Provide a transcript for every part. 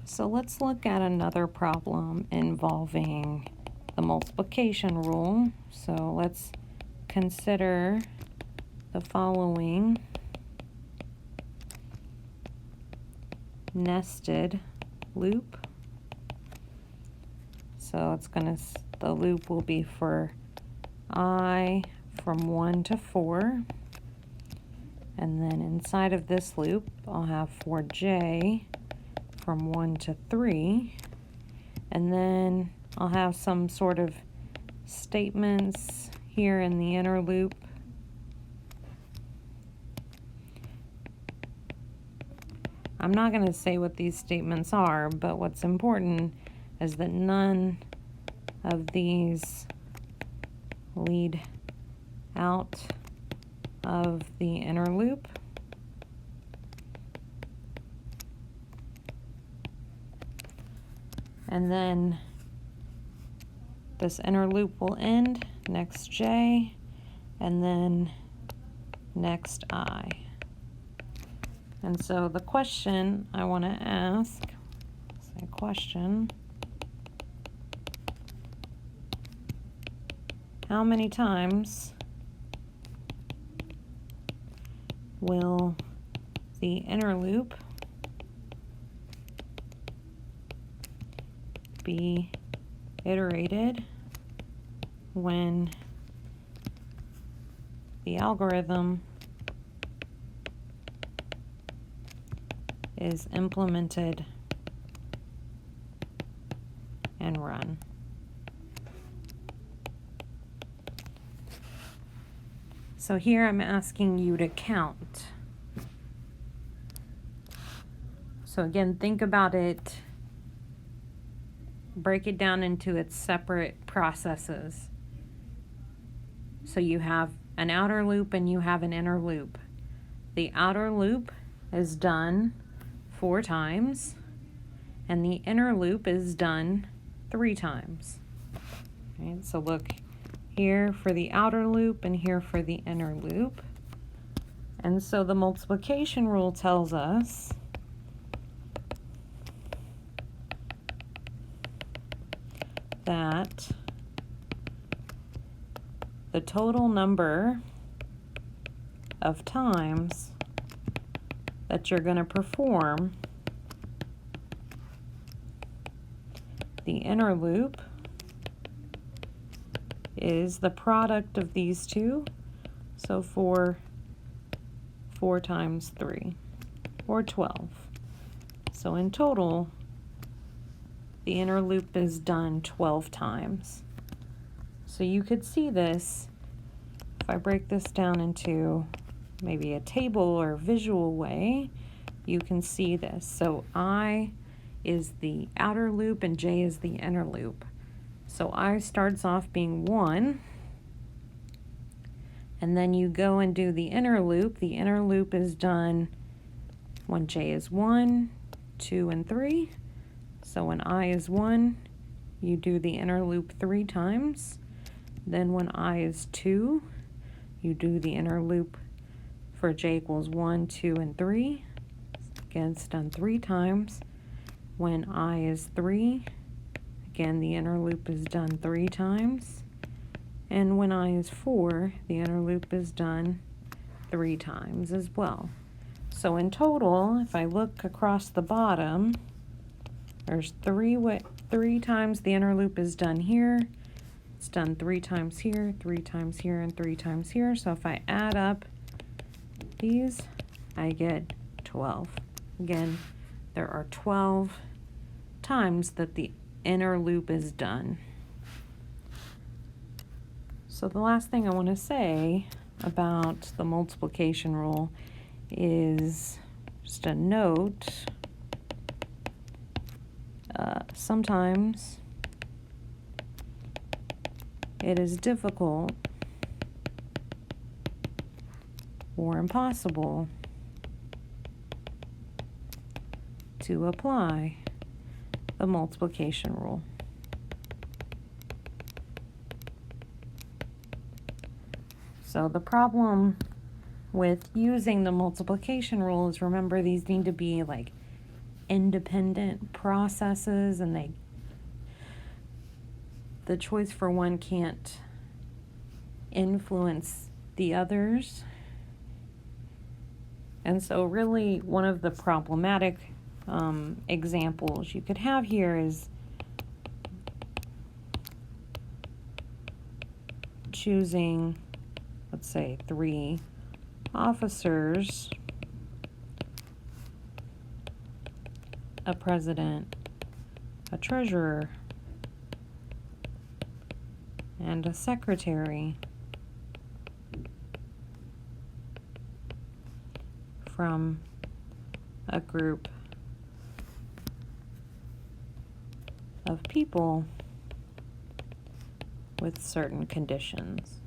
So let's look at another problem involving the multiplication rule. So let's consider the following nested loop. So it's the loop will be for I from 1 to 4. And then inside of this loop, I'll have for j from 1 to 3. And then I'll have some sort of statements here in the inner loop. I'm not going to say what these statements are, but what's important is that none of these lead out of the inner loop. And then this inner loop will end next j and then next I. And so the question I want to ask, say question, how many times will the inner loop be iterated when the algorithm is implemented and run? So here I'm asking you to count. So again, think about it, break it down into its separate processes. So you have an outer loop and you have an inner loop. The outer loop is done 4 times, and the inner loop is done 3 times. Okay, so look here for the outer loop and here for the inner loop. And so the multiplication rule tells us that the total number of times that you're going to perform the inner loop is the product of these two. So 4 times 3, or 12. So in total, the inner loop is done 12 times. So you could see this, if I break this down into maybe a table or visual way, you can see this. So I is the outer loop and j is the inner loop. So I starts off being 1, and then you go and do the inner loop. The inner loop is done when j is 1, 2, and 3. So when I is 1, you do the inner loop 3 times. Then when I is 2, you do the inner loop for j equals 1, 2, and 3. Again, it's done 3 times. When I is 3, again, the inner loop is done 3 times. And when I is 4, the inner loop is done 3 times as well. So in total, if I look across the bottom, there's 3 times the inner loop is done here. It's done 3 times here, 3 times here, and 3 times here. So if I add up these, I get 12. Again, there are 12 times that the inner loop is done. So the last thing I want to say about the multiplication rule is just a note. Sometimes it is difficult or impossible to apply the multiplication rule. So the problem with using the multiplication rule is, remember, these need to be like independent processes, and the choice for one can't influence the others. And so really one of the problematic examples you could have here is choosing, let's say, 3 officers, a president, a treasurer, and a secretary from a group of people with certain conditions.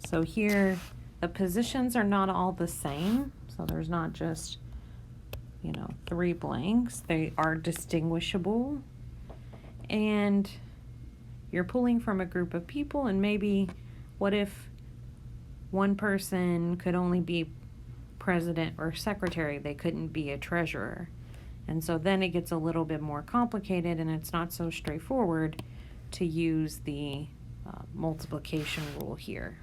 So here, the positions are not all the same. So there's not just, 3 blanks. They are distinguishable. And you're pulling from a group of people, and maybe what if one person could only be president or secretary? They couldn't be a treasurer. And so then it gets a little bit more complicated, and it's not so straightforward to use the multiplication rule here.